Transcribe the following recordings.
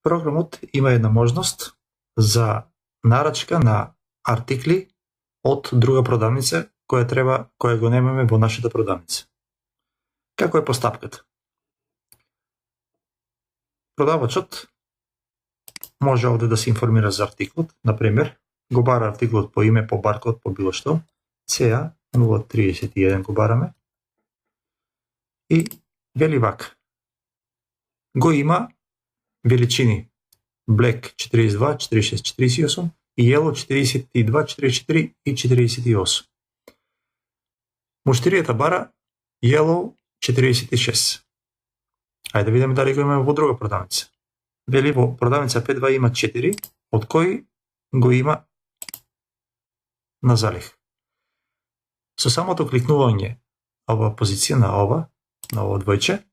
Програмот има една можност за нарачка на артикли од друга продавница која го немаме во нашата продавница. Како е постапката? Продавачот може овде да се информира за артиклот, например, го бара артиклот по име, по баркод, по било што, CA 031 го бараме и вели вака. Го има величини Black 42, 46, 48 и Yellow 42, 44 и 48. Муштиријата бара Yellow 46. Ајде да видиме дали го имаме во друга продавница. Вели во продавница 5.2 има 4, од кои го има на залих. Со самото кликнување ова позиција на ова двојче,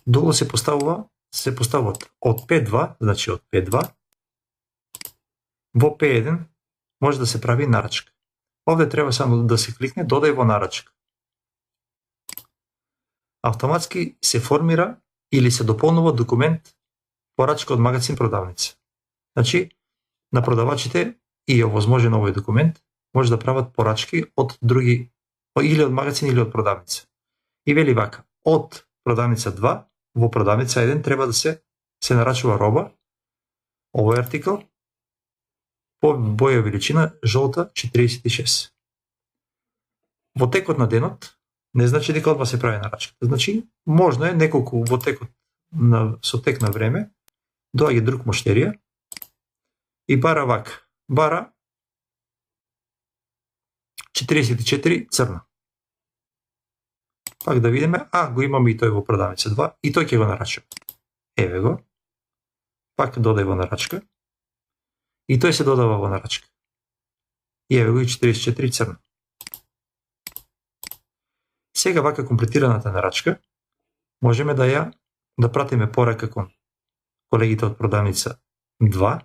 долу се поставуваат од 5.2, значи од 5.2, во P1 може да се прави нарачка. Овде треба само да се кликне додај во нарачка. Автоматски се формира или се дополнува документ порачка од магазин продавница. Значи, на продавачите и е овозможен овој документ, може да прават порачки од други, или од магазин или од продавница. И вели вака, од продавница 2 во продавница 1 треба да се нарачува роба, овој артикл, по боја величина жолта 46. Во текот на денот, не значи дека одма се прави нарачката. Значи, можно е неколку во текот со тек на време, доаѓа друг муштерија и бара вака. Бара 44 црна. Пак да видиме, го имаме и тој во продавница 2 и тој ќе го нарачува. Еве го. Пак додај во нарачка. И тој се додава во нарачка. И еве го и 44 црна. Сега вака комплетираната нарачка можеме да пратиме порака кон колегите од продавница 2.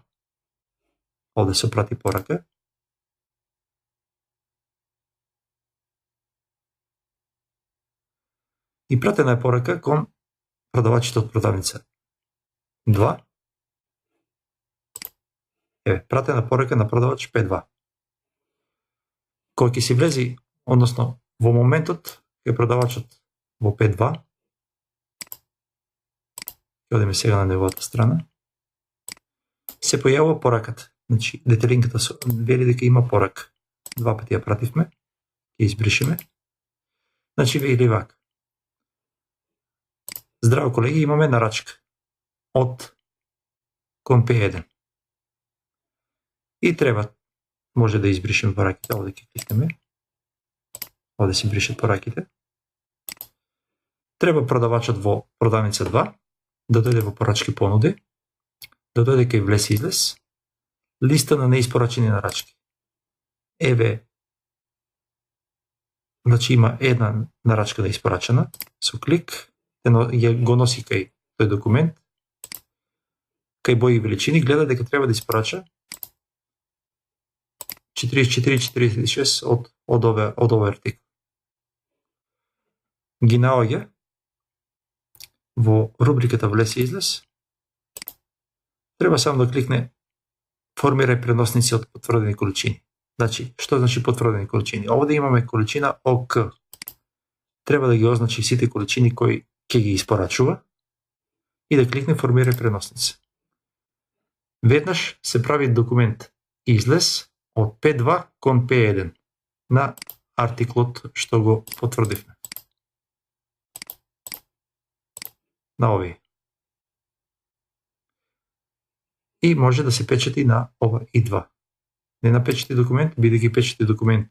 Овде се прати порака. И пратена е порака кон продавачите од продавница 2. Еве, пратена порака на продавач P2. Кој ќе си влези, односно во моментот ќе продавачот во P2. Ќе одиме сега на неговата страна. Се појавува пораката. Значи, детелинката вели дека има порака. Два пати ја пративме. Ќе избришеме. Значи, вели вака. Здраво, колеги, имаме нарачка од кон P1. И треба, може да избришеме пораките, овде ќе кликнеме. Овде се бришат пораките. Треба продавачот во продавница 2 да дојде во порачки понуди, да дојде кај влез-излез, листа на неиспорачени нарачки. Еве, значи има една нарачка неиспорачена, со клик, го носи кај тој документ, кај бои и величини, гледа дека треба да испорача 44-46 од овој артикл. Ги наоѓа во рубриката влез и излез, треба само да кликне формирај преносници од потврдени количини. Значи, што значи потврдени количини? Овде имаме количина ОК. Треба да ги означи сите количини кои ќе ги испорачува и да кликне формирај преносница. Веднаш се прави документ излез од P2 кон P1 на артиклот што го потврдивме. На овие. И може да се печати на ова И2. Не на печати документ, бидејќи печати документ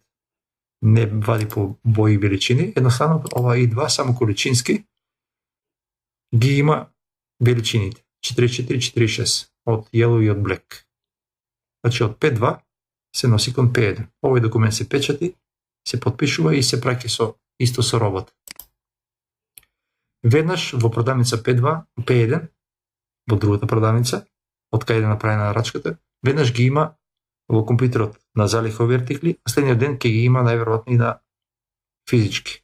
не вади по бои и величини, едноставно ова И2 само количински ги има величините 44-46 од yellow и од black. Значи од P2 се носи кон P1. Овој документ се печати, се подпишува и се праќа исто со робот. Веднаш во продавница P2, P1, во другата продавница, од каде е направена нарачката, веднаш ги има во компјутерот на залих овие артикли, а следниот ден ќе ги има најверојатно и на физички.